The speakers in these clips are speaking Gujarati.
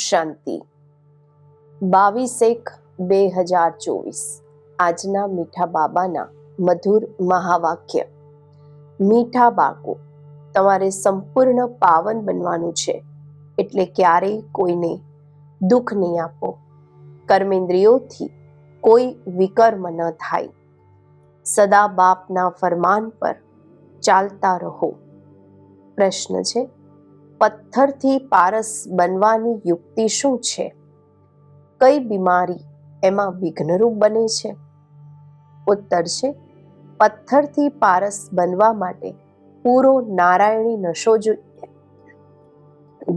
શાંતિ 22/1/2024 આજના મીઠા બાબાના મધુર મહાવાક્ય. મીઠા બાળકો, તમારે સંપૂર્ણ પાવન બનવાનું છે, એટલે ક્યારેય કોઈને દુઃખ નહીં આપો. કર્મેન્દ્રિયોથી કોઈ વિકર્મ ન થાય. સદા બાપના ફરમાન પર ચાલતા રહો. પ્રશ્ન છે, પથ્થરથી પારસ બનવાની યુક્તિ શું છે? કઈ બીમારી એમાં વિઘ્નરૂપ બને છે? ઉત્તર છે, પથ્થરથી પારસ બનવા માટે પૂરો નારાયણી નશો જોઈએ.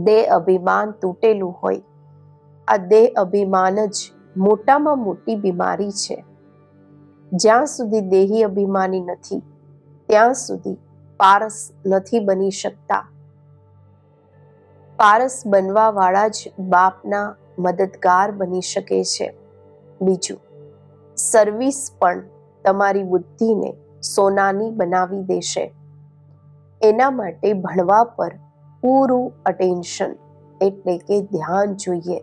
દેહ અભિમાન તૂટેલું હોય. આ દેહ અભિમાન જ મોટામાં મોટી બીમારી છે. જ્યાં સુધી દેહી અભિમાની નથી, ત્યાં સુધી પારસ નથી બની શકતા. પારસ બનવા વાળા જ બાપના મદદગાર બની શકે છે. બીજું, સર્વિસ પણ તમારી બુદ્ધિને સોનાની બનાવી દેશે. એના માટે ભણવા પર પૂરું અટેન્શન એટલે કે ધ્યાન જોઈએ.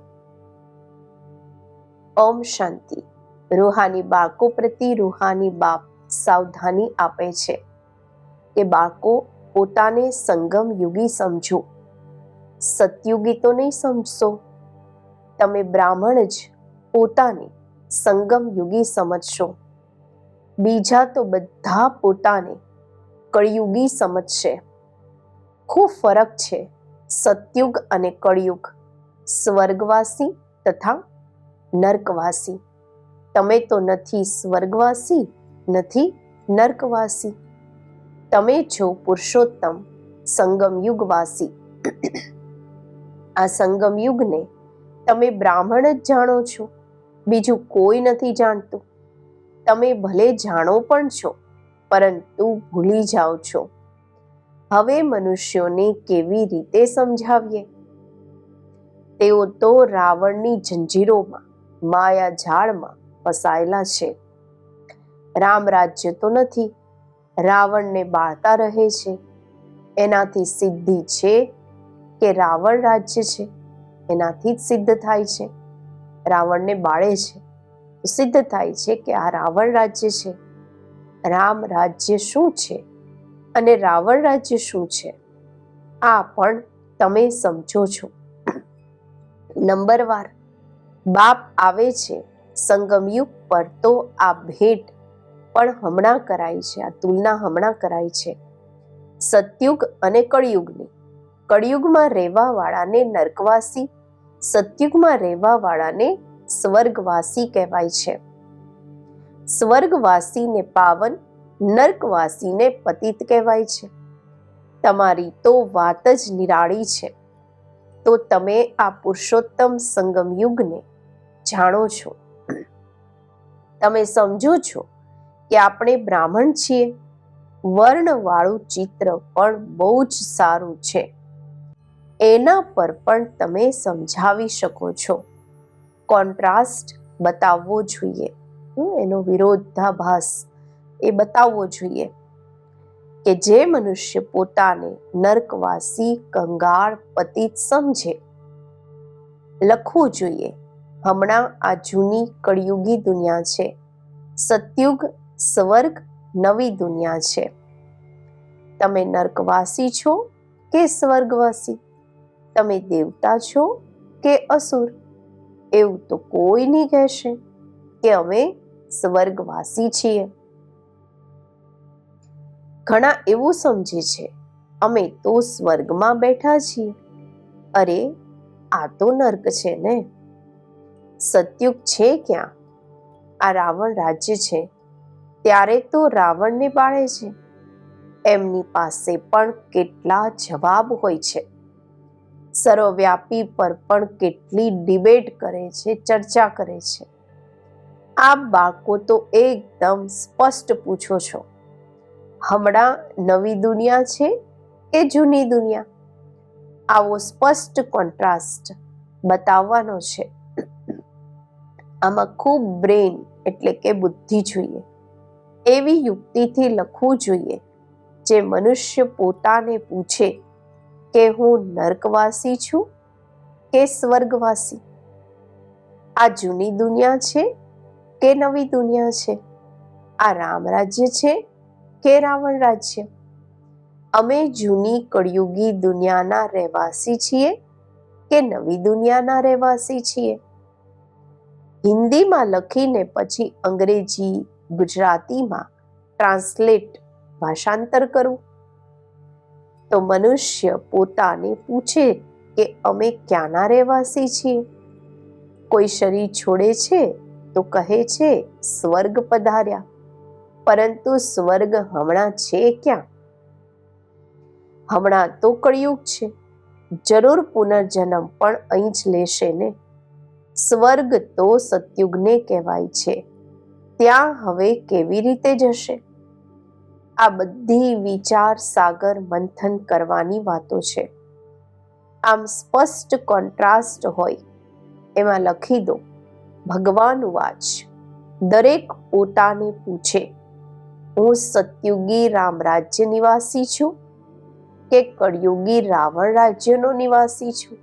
ઓમ શાંતિ. રૂહાની બાળકો પ્રતિ રૂહાની બાપ સાવધાની આપે છે કે બાળકો, પોતાને સંગમ યુગી સમજો. સતયુગી તો નહીં સમજશો. તમે બ્રાહ્મણ જ પોતાને સંગમ યુગી સમજશો. બીજા તો બધા પોતાને કળિયુગી સમજશે. ખૂબ ફરક છે સતયુગ અને કળિયુગ, સ્વર્ગવાસી તથા નર્કવાસી. તમે તો નથી સ્વર્ગવાસી, નથી નર્કવાસી. તમે છો પુરુષોત્તમ સંગમ યુગવાસી. આ સંગમ યુગને તમે બ્રાહ્મણ જ જાણો છો, બીજું કોઈ નથી જાણતું. તમે ભલે જાણો પણ છો, પરંતુ ભૂલી જાઓ છો. હવે મનુષ્યોને કેવી રીતે સમજાવીએ? તેઓ તો રાવણની જંજીરોમાં, માયા જાળમાં ફસાયેલા છે. રામ રાજ્ય તો નથી, રાવણને બાળતા રહે છે. એનાથી સિદ્ધિ છે કે રાવણ રાજ્ય છે? એનાથી જ સિદ્ધ થાય છે. રાવણને બાળે છે તો સિદ્ધ થાય છે કે આ રાવણ રાજ્ય છે. રામ રાજ્ય શું છે અને રાવણ રાજ્ય શું છે, આ પણ તમે સમજો છો. નંબરવાર બાપ આવે છે સંગમયુગ પર, તો આ ભેટ પણ હમણાં કરાય છે, આ તુલના હમણાં કરાય છે સતયુગ અને કળિયુગની. કળિયુગમાં રહેવા વાળાને નર્કવાસી, સતયુગમાં રહેવા વાળાને સ્વર્ગવાસી કહેવાય છે. સ્વર્ગવાસીને પાવન, નર્કવાસીને પતિત કહેવાય છે. તમારી તો વાત જ નિરાળી છે. તો તમે આ પુરુષોત્તમ સંગમ યુગને જાણો છો. તમે સમજો છો કે આપણે બ્રાહ્મણ છીએ. વર્ણવાળું ચિત્ર પણ બહુ જ સારું છે. એના પર પણ તમે સમજાવી શકો છો. કોન્ટ્રાસ્ટ બતાવવો જોઈએ, એનો વિરોધાભાસ એ બતાવવો જોઈએ કે જે મનુષ્ય પોતાને નર્કવાસી, કંગાળ, પતિત સમજે. લખવું જોઈએ, હમણાં આ જૂની કળિયુગી દુનિયા છે. સતયુગ, સ્વર્ગ, નવી દુનિયા છે. તમે નર્કવાસી છો કે સ્વર્ગવાસી? તમે દેવતા છો કે અસુર? એવું તો કોઈ નહીં કહેશે કે અમે સ્વર્ગવાસી છીએ. ઘણા એવું સમજે છે, અમે તો સ્વર્ગમાં બેઠા છીએ. અરે, આ તો નર્ક છે ને. સતયુગ છે ક્યાં? આ રાવણ રાજ્ય છે, ત્યારે તો રાવણને બાળે છે. એમની પાસે પણ કેટલા જવાબ હોય છે. સર્વવ્યાપી પર પણ કેટલી ડિબેટ કરે છે, ચર્ચા કરે છે. આ બાળકો તો એકદમ સ્પષ્ટ પૂછો છો, હમણાં નવી દુનિયા છે કે જૂની દુનિયા? આવો સ્પષ્ટ કોન્ટ્રાસ્ટ બતાવવાનો છે. આમાં ખૂબ બ્રેન એટલે કે બુદ્ધિ જોઈએ. એવી યુક્તિથી લખવું જોઈએ જે મનુષ્ય પોતાને પૂછે કે હું નર્કવાસી છું કે સ્વર્ગવાસી? આ જૂની દુનિયા છે કે નવી દુનિયા છે? આ રામ રાજ્ય છે કે રાવણ રાજ્ય? અમે જૂની કળિયુગી દુનિયાના રહેવાસી છીએ કે નવી દુનિયાના રહેવાસી છીએ? હિન્દીમાં લખીને પછી અંગ્રેજી, ગુજરાતીમાં ટ્રાન્સલેટ ભાષાંતર કરવું. તો મનુષ્ય પોતાને પૂછે કે અમે ક્યાંના રહેવાસી છીએ? કોઈ શરીર છોડે છે તો કહે છે સ્વર્ગ પધાર્યા, પરંતુ સ્વર્ગ હમણાં છે ક્યાં? હમણાં તો કળિયુગ છે, જરૂર પુનર્જન્મ પણ અહીં જ લેશે ને. સ્વર્ગ તો સતયુગને કહેવાય છે, ત્યાં હવે કેવી રીતે જશે? આ બધી વિચાર સાગર મંથન કરવાની વાતો છે. આમ સ્પષ્ટ કોન્ટ્રાસ્ટ હોય એમાં લખી દો, ભગવાન વાચ, દરેક પોતાને પૂછે, હું સતયુગી રામ રાજ્ય નિવાસી છું કે કળિયુગી રાવણ રાજ્યનો નિવાસી છું?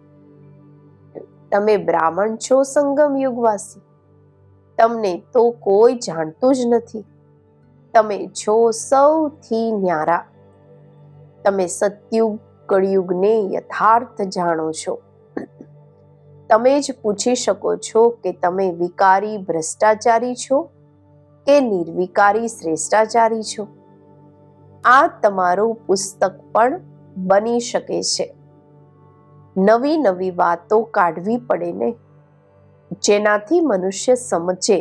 તમે બ્રાહ્મણ છો સંગમ યુગવાસી? તમને તો કોઈ જાણતું જ નથી. તમે છો સૌથી ન્યારા. તમે સતયુગ કળિયુગને યથાર્થ જાણો છો. તમે જ પૂછી શકો છો કે તમે વિકારી ભ્રષ્ટાચારી છો કે નિર્વિકારી શ્રેષ્ઠાચારી છો? આ તમારું પુસ્તક પણ બની શકે છે. નવી નવી વાતો કાઢવી પડે ને, જેનાથી મનુષ્ય સમજે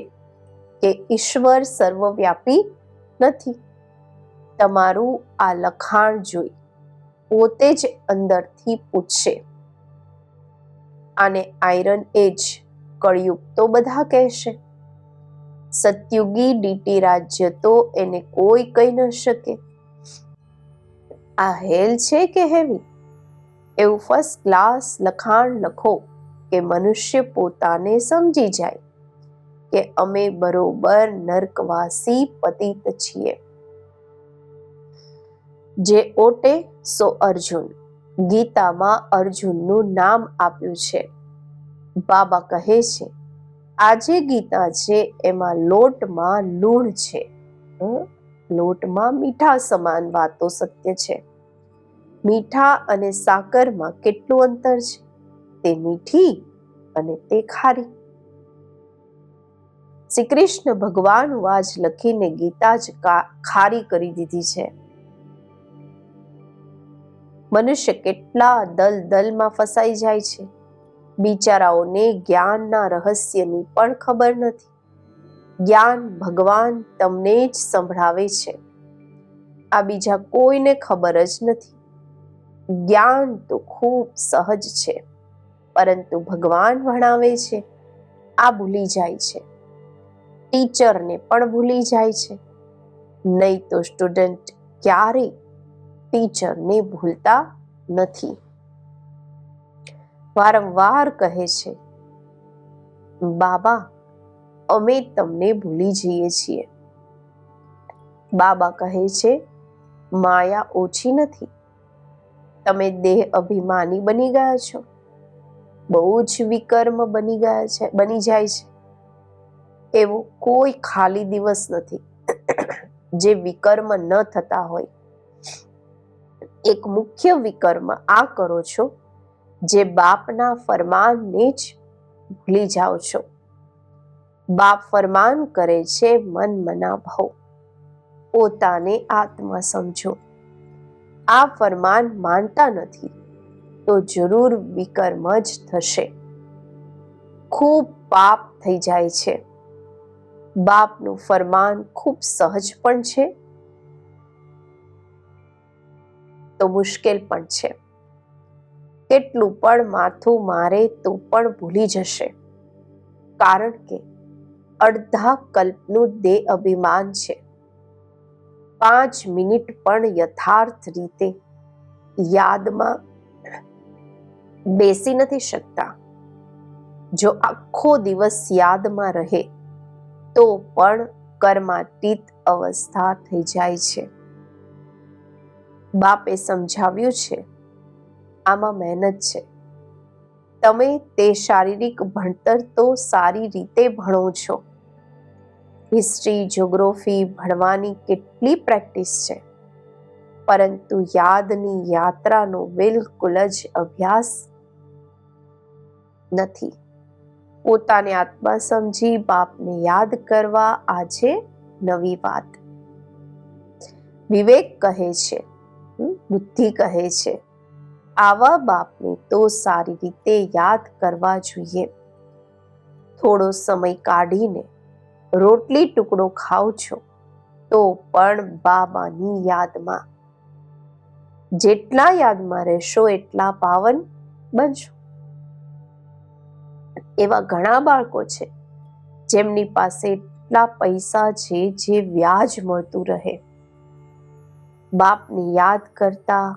કે ઈશ્વર સર્વવ્યાપી નથી. તમારું આ લખાણ જોઈ પોતે જ અંદરથી પૂછશે, આને આયરન એજ કળિયુગ તો બધા કહેશે. સતયુગી ડીટી રાજ્ય તો એને કોઈ કહી ન શકે. આ હેલ છે કે હેવી? એવું ફર્સ્ટ ક્લાસ લખાણ લખો કે મનુષ્ય પોતાને સમજી જાય કે અમે બરોબર નર્કવાસી પતિત છીએ. જે ઓટે સો અર્જુન. ગીતામાં અર્જુનનું નામ આપ્યું છે. બાબા કહે છે આજે ગીતા છે એમાં લોટમાં લૂણ છે, લોટમાં મીઠા સમાન વાતો સત્ય છે. મીઠા અને સાકરમાં કેટલું અંતર છે? તે મીઠી અને તે ખારી. શ્રી કૃષ્ણ ભગવાન વાજ લખીને ગીતા જ ખારી કરી દીધી છે. મનુષ્ય કેટલા દલદલમાં ફસાઈ જાય છે. બિચારાઓને જ્ઞાનના રહસ્યની પણ ખબર નથી. જ્ઞાન ભગવાન તમને જ સંભળાવે છે, આ બીજા કોઈને ખબર જ નથી. જ્ઞાન તો ખૂબ સહજ છે, પરંતુ ભગવાન ભણાવે છે આ ભૂલી જાય છે. ટીચરને પણ ભૂલી જાય છે. નહીં તો સ્ટુડન્ટ ક્યારેય ટીચરને ભૂલતા નથી. વારંવાર કહે છે બાબા અમે તમને ભૂલી જઈએ છીએ. બાબા કહે છે માયા ઓછી નથી, તમે દેહ અભિમાની બની ગયા છો, બહુ જ વિકર્મ બની જાય છે. એવો કોઈ ખાલી દિવસ નથી જે વિકર્મ ન થતા હોય. એક મુખ્ય વિકર્મ આ કરો છો જે બાપના ફરમાનને જ ભૂલી જાઓ છો. બાપ ફરમાન કરે છે મન મના ભવ, પોતાને આત્મા સમજો. આ ફરમાન માનતા નથી તો જરૂર વિકર્મ જ થશે. ખૂબ પાપ થઈ જાય છે. બાપનું ફરમાન ખૂબ સહજ પણ છે તો મુશ્કેલ પણ છે. કેટલું પણ માથું મારે તો પણ ભૂલી જશે, કારણ કે અડધા કલ્પનું દેહ અભિમાન છે. 5 મિનિટ પણ યથાર્થ રીતે યાદમાં બેસી નથી શકતા. જો આખો દિવસ યાદમાં રહે તો પણ કર્માતીત અવસ્થા થઈ જાય છે. બાપે સમજાવ્યું છે આમાં મહેનત છે. તમે તે શારીરિક ભણતર તો સારી રીતે ભણો છો. હિસ્ટ્રી, જ્યોગ્રાફી ભણવાની કેટલી પ્રેક્ટિસ છે, પરંતુ યાદની યાત્રાનો બિલકુલ જ અભ્યાસ નથી. પોતાને આત્મા સમજી બાપને યાદ કરવા આજે નવી વાત. વિવેક કહે છે, બુદ્ધિ કહે છે, આવા બાપને તો સારી રીતે યાદ કરવા જોઈએ. થોડો સમય કાઢીને રોટલી ટુકડો ખાઓ છો તો પણ બાબાની યાદમાં. જેટલા યાદમાં રહેશો એટલા પાવન બનશો. એવા ઘણા બાળકો છે જેમની પાસે એટલા પૈસા છે જે વ્યાજ મળતું રહે. બાપને યાદ કરતા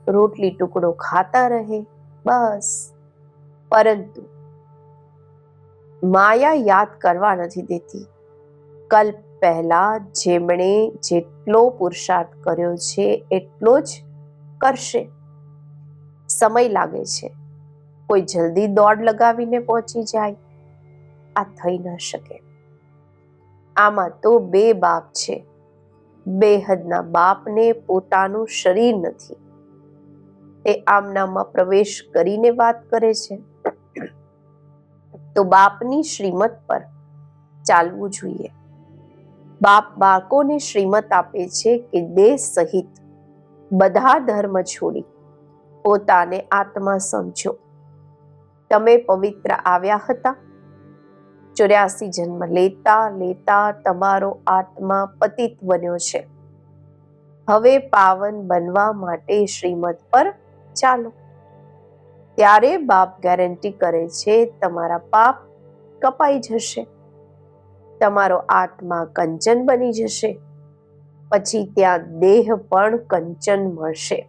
રોટલી ટુકડો ખાતા રહે બસ. પરંતુ માયા યાદ કરવા નથી દેતી. કલ્પ પહેલા જેમણે જેટલો પુરુષાર્થ કર્યો છે એટલો જ કરશે. સમય લાગે છે. કોઈ જલ્દી દોડ લગાવીને પહોંચી જાય, આ થઈ ન શકે. આમાં તો બે બાપ છે. બેહદના બાપને પોતાનું શરીર નથી. તે આમનામાં પ્રવેશ કરીને વાત કરે છે. તો બાપની શ્રીમત પર ચાલવું જોઈએ. બાપ બાળકોને શ્રીમત આપે છે કે દેહ સહિત બધા ધર્મ છોડી પોતાને આત્મા સમજો. તમે પવિત્ર આવ્યા હતા. 84 જન્મ લેતા લેતા તમારો આત્મા પતિત બન્યો છે. હવે પાવન બનવા માટે શ્રીમત પર ચાલો. ત્યારે બાપ ગેરંટી કરે છે તમારા પાપ કપાઈ જશે, તમારો આત્મા કંચન બની જશે. પછી ત્યાં દેહ પણ કંચન મળશે.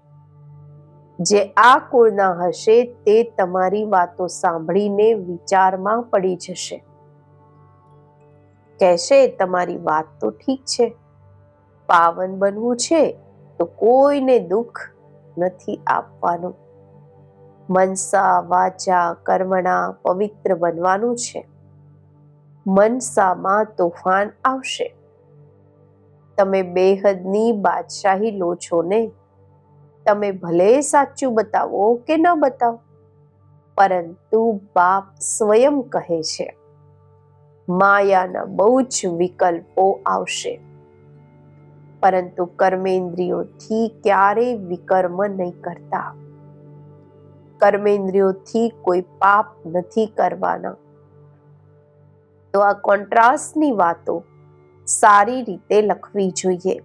જે આ કુળના હશે તે તમારી વાતો સાંભળીને વિચારમાં પડી જશે. કહેશે તમારી વાત તો ઠીક છે, પાવન બનવું છે તો કોઈને દુઃખ નથી આપવાનું. મનસા વાચા કર્મણા પવિત્ર બનવાનું છે. મનસામાં તોફાન આવશે. તમે બેહદની બાદશાહી લો છો ને. તમે ભલે સાચું બતાવો કે ન બતાવો, પરંતુ બાપ સ્વયં કહે છે માયાના બહુ જ વિકલ્પો આવશે, પરંતુ કર્મેન્દ્રિયોથી ક્યારેય વિકર્મ નહીં કરતા. કર્મેન્દ્રિયોથી કોઈ પાપ નથી કરવાના. તો આ કોન્ટ્રાસ્ટની વાતો સારી રીતે લખવી જોઈએ.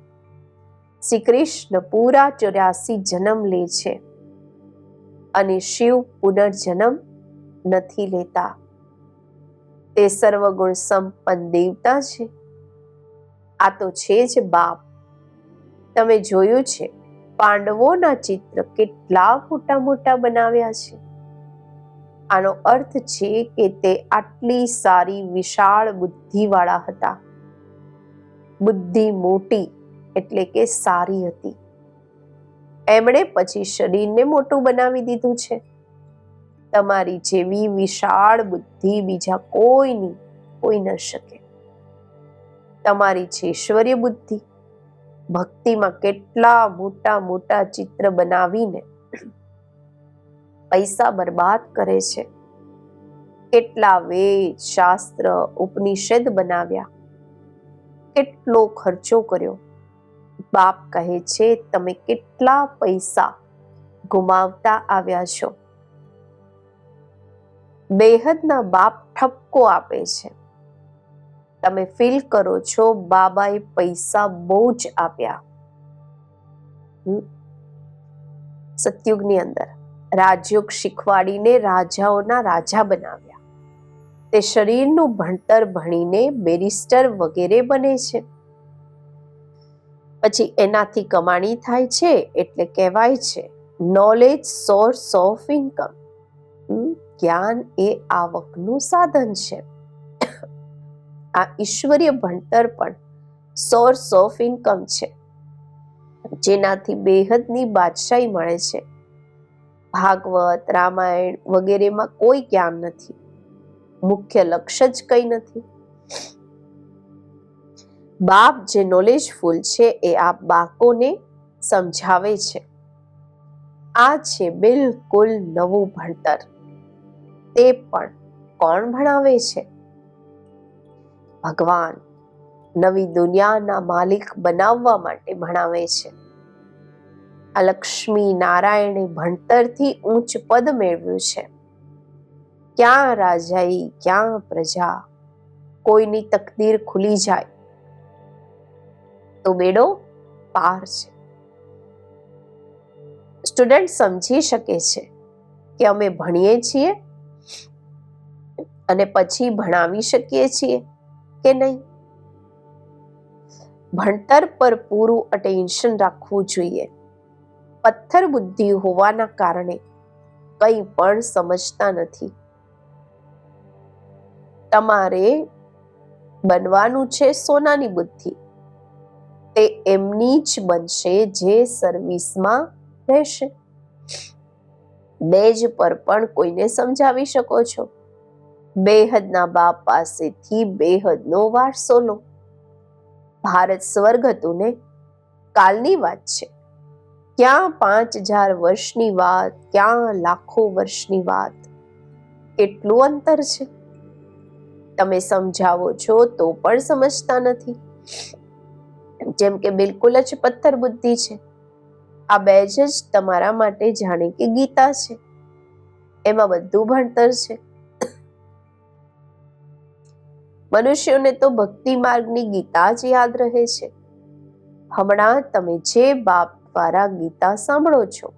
શ્રી કૃષ્ણ પૂરા 84 જન્મ લે છે અને શિવ પુનર્જન્મ નથી લેતા. તે સર્વગુણ સંપન્ન દેવતા છે. આ તો છે જ બાપ. તમે જોયું છે પાંડવોના ચિત્ર કેટલા મોટા મોટા બનાવ્યા છે. આનો અર્થ છે કે તે આટલી સારી વિશાળ બુદ્ધિવાળા હતા. બુદ્ધિ મોટી એટલે કે સારી હતી. એમણે પછી શરીરને મોટું બનાવી દીધું છે. તમારી જેવી વિશાળ બુદ્ધિ બીજા કોઈની હોઈ ન શકે. તમારી છે ઈશ્વરીય બુદ્ધિ. ભક્તિમાં કેટલા મોટા મોટા ચિત્ર બનાવીને પૈસા બરબાદ કરે છે. કેટલા વેદ, શાસ્ત્ર, ઉપનિષદ બનાવ્યા, કેટલો ખર્ચો કર્યો. બાપ કહે છે તમે કેટલા પૈસા ગુમાવતા આવ્યા છો. બેહદના બાપ ઠપકો આપે છે. તમે ફીલ કરો છો બાબાએ પૈસા બહુ જ આપ્યા. સતયુગની અંદર રાજયોગ શીખવાડીને રાજાઓના રાજા બનાવ્યા. તે શરીરનું ભણતર ભણીને બેરિસ્ટર વગેરે બને છે. પછી એનાથી કમાણી થાય છે એટલે કહેવાય છે નોલેજ સોર્સ ઓફ ઇન્કમ. જ્ઞાન એ આવકનું સાધન છે. આ ઈશ્વરીય ભણતર પણ સોર્સ ઓફ ઇન્કમ છે, જેનાથી બેહદની બાદશાહી મળે છે. ભાગવત, રામાયણ વગેરેમાં કોઈ જ્ઞાન નથી. મુખ્ય લક્ષ્ય જ કંઈ નથી. બાપ જે નોલેજફુલ છે એ આ બાળકોને સમજાવે છે. આ છે બિલકુલ નવું ભણતર. તે પણ કોણ ભણાવે છે? ભગવાન નવી દુનિયાના માલિક બનાવવા માટે ભણાવે છે. આ લક્ષ્મી નારાયણે ભણતરથી ઊંચ પદ મેળવ્યું છે. ક્યાં રાજાઈ, ક્યાં પ્રજા. કોઈની તકદીર ખુલી જાય તો બેડો પાર છે. સ્ટુડન્ટ સમજી શકે છે કે અમે ભણીએ છીએ અને પછી ભણાવી શકીએ છીએ કે નહીં. ભણતર પર પૂરું અટેન્શન રાખવું જોઈએ. પથ્થર બુદ્ધિ હોવાના કારણે કંઈ પણ સમજતા નથી. તમારે બનવાનું છે સોનાની બુદ્ધિ. તે એમની જ બનશે જે સર્વિસમાં રહેશે. બેજ પર પણ કોઈને સમજાવી શકો છો. બેહદના બાપ પાસેથી બેહદનો વારસો લો. ભારત સ્વર્ગ હતું ને, કાલની વાત છે. ક્યાં 5000 વર્ષની વાત, ક્યાં લાખો વર્ષની વાત. કેટલું અંતર છે. તમે સમજાવો છો તો પણ સમજતા નથી. જેમ કે બિલકુલ જ પથ્થર બુદ્ધિ છે. આ બેજ જ તમારા માટે જાણે કે ગીતા છે. એમાં બધું ભણતર છે. મનુષ્યોને તો ભક્તિ માર્ગની ગીતા જ યાદ રહે છે. હમણાં તમે જે બાપ દ્વારા ગીતા સાંભળો છો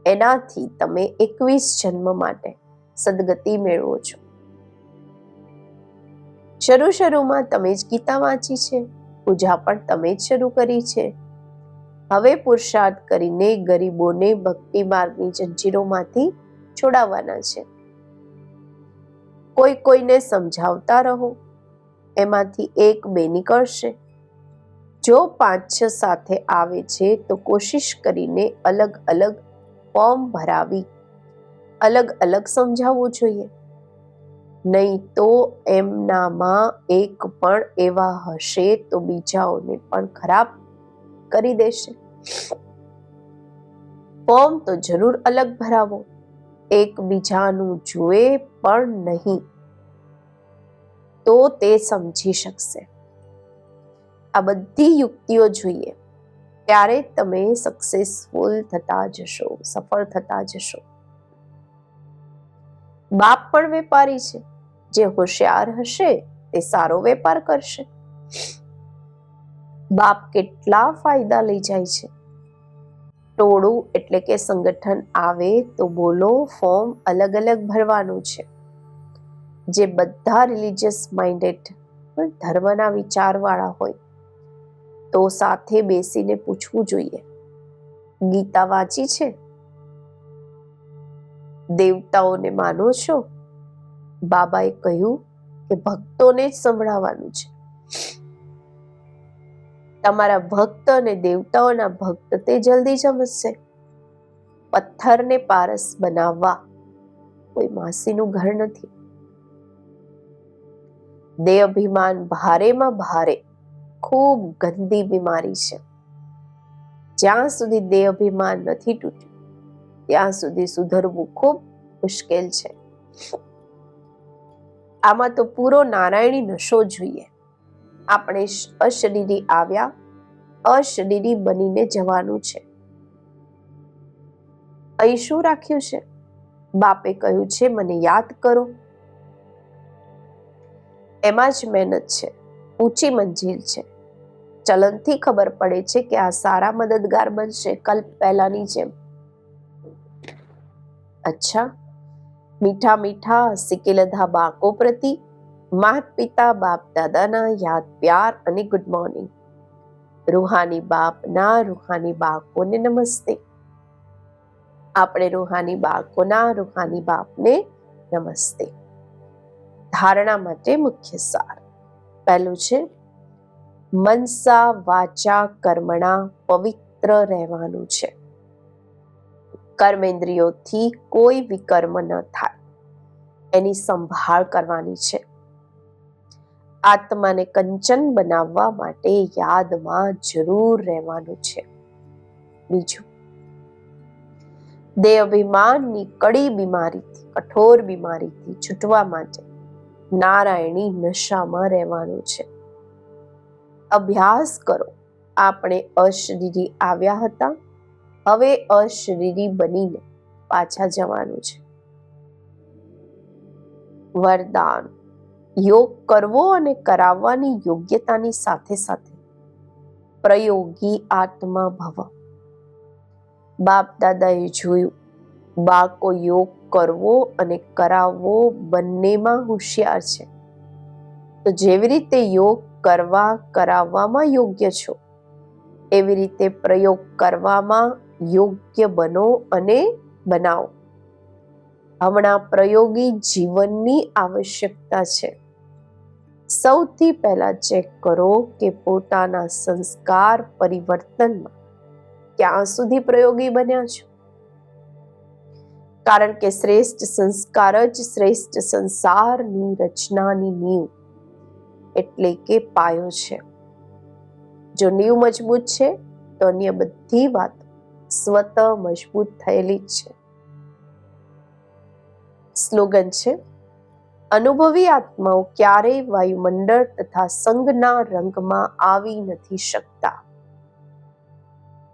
એનાથી તમે 21 જન્મ માટે સદગતિ મેળવો છો. શરૂમાં તમે જ ગીતા વાંચી છે. પૂજા પણ તમે જ શરૂ કરી છે. હવે પુરુષાર્થ કરીને ગરીબોને ભક્તિ માર્ગની જંજીરોમાંથી છોડાવવાના છે. કોઈને સમજાવતા રહો. એમાંથી 1-2 નીકળશે. જો 5-6 સાથે આવે છે તો કોશિશ કરીને અલગ અલગ ફોર્મ ભરાવી અલગ સમજાવવું જોઈએ. નહીં તો એમનામાં એક પણ એવા હશે તો બીજાઓને પણ ખરાબ કરી દેશે. ફોર્મ તો જરૂર અલગ ભરાવો. એકબીજાનું જુએ પણ નહીં તો તે સમજી શકશે. આ બધી યુક્તિઓ જોઈએ ત્યારે તમે સક્સેસફુલ થતા જશો, સફળ થતા જશો. બાપ પણ વેપારી છે. જે હોશિયાર હશે તે સારો વેપાર કરશે. બાપ કેટલા ફાયદા લઈ જાય છે. ટોળું એટલે કે સંગઠન આવે તો બોલો ફોર્મ અલગ ભરવાનું છે. જે બધા રિલિજિયસ માઇન્ડેડ ધર્મના વિચારવાળા હોય તો સાથે બેસીને પૂછવું જોઈએ, ગીતા વાંચી છે? દેવતાઓને માનો છો? બાબાએ કહ્યું કે ભક્તોને જ સંભળાવવાનું છે. તમારા ભક્ત અને દેવતાઓના ભક્ત તે જલ્દી સમજશે. પથ્થરને પારસ બનાવવા કોઈ માસીનું ઘર નથી. દેહ અભિમાન ભારેમાં ભારે ખૂબ ગંદી બીમારી છે. જ્યાં સુધી દેહ અભિમાન નથી તૂટ્યું ત્યાં સુધી સુધરવું ખૂબ મુશ્કેલ છે. આમાં તો પૂરો નારાયણી નશો જોઈએ. આપણે અશરીરી આવ્યા, અશરીરી બનીને જવાનું છે. અહીં શું રાખ્યું છે? બાપે કહ્યું છે મને યાદ કરો. એમાં જ મહેનત છે. ઊંચી મંજિલ છે. ચલનથી ખબર પડે છે કે આ સારા મદદગાર બનશે કલ્પ પહેલાની જેમ. અચ્છા, મીઠા મીઠા સિકેલધા બાળકો પ્રતિ માત પિતા બાપ દાદાના યાદ પ્યાર અને ગુડ મોર્નિંગ. રૂહાની બાપના રૂહાની બાળકોને નમસ્તે. આપણે રૂહાની બાળકોના રૂહાની બાપને નમસ્તે. ધારણા માટે મુખ્ય સાર. પહેલું છે મનસા વાચા કર્મણા પવિત્ર રહેવાનું છે. કર્મેન્દ્રિયોથી કોઈ વિકર્મ ન થાય એની સંભાળ કરવાની છે. આત્માને કંચન બનાવવા માટે યાદમાં જરૂર રહેવાનું છે. બીજું, દેહ અભિમાનની કડી બીમારીથી, કઠોર બીમારીથી છૂટવા માટે નારાયણી નશામાં રહેવાનું છે. અભ્યાસ કરો. આપણે અશરીરી આવ્યા હતા, હવે અશરીરી બનીને પાછા જવાનું છે. વરદાન: યોગ કરવો અને કરાવવાની યોગ્યતાની સાથે સાથે પ્રયોગી આત્મા ભવ. બાપ દાદાએ જોયું, બાળકો યોગ કરવો અને કરાવવો બંનેમાં હોશિયાર છે. તો જેવી રીતે યોગ કરવા કરાવવામાં યોગ્ય છો, એવી રીતે પ્રયોગ કરવામાં યોગ્ય બનો અને બનાવો. હમણાં પ્રયોગી જીવનની આવશ્યકતા છે. સૌથી પહેલા ચેક કરો કે પોતાના સંસ્કાર પરિવર્તનમાં ક્યાં સુધી પ્રયોગી બન્યા છો. કારણ કે શ્રેષ્ઠ સંસ્કાર જ શ્રેષ્ઠ સંસારની રચનાની નીંવ એટલે કે પાયો છે. જો નીંવ મજબૂત છે તો અન્ય બધી વાત સ્વતઃ મજબૂત થયેલી જ છે. સ્લોગન છે: અનુભવી આત્માઓ ક્યારેય વાયુમંડળ તથા સંગના રંગમાં આવી નથી શકતા.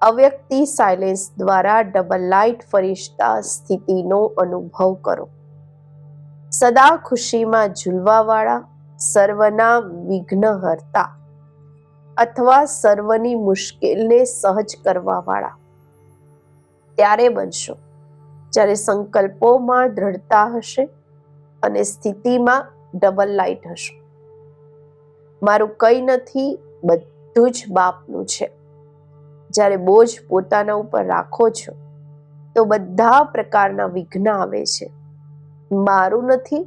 અવ્યક્તિ સાયલેન્સ દ્વારા ડબલ લાઇટ ફરિશ્તા સ્થિતિનો અનુભવ કરો. સદા ખુશીમાં ઝૂલવાવાળા, સર્વના વિઘ્નહર્તા અથવા સર્વની મુશ્કેલને સહજ કરવાવાળા ત્યારે બનશો જ્યારે સંકલ્પોમાં દ્રઢતા હશે અને સ્થિતિમાં ડબલ લાઇટ હશે. મારું કંઈ નથી, બધું જ બાપનું છે. જ્યારે બોજ પોતાના ઉપર રાખો છો તો બધા પ્રકારના વિઘ્ન આવે છે. મારું નથી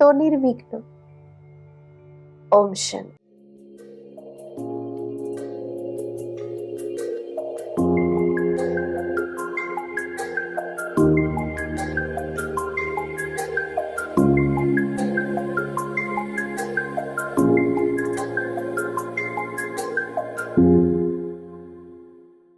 તો નિર્વિઘ્ન. ઓમ શાંતિ.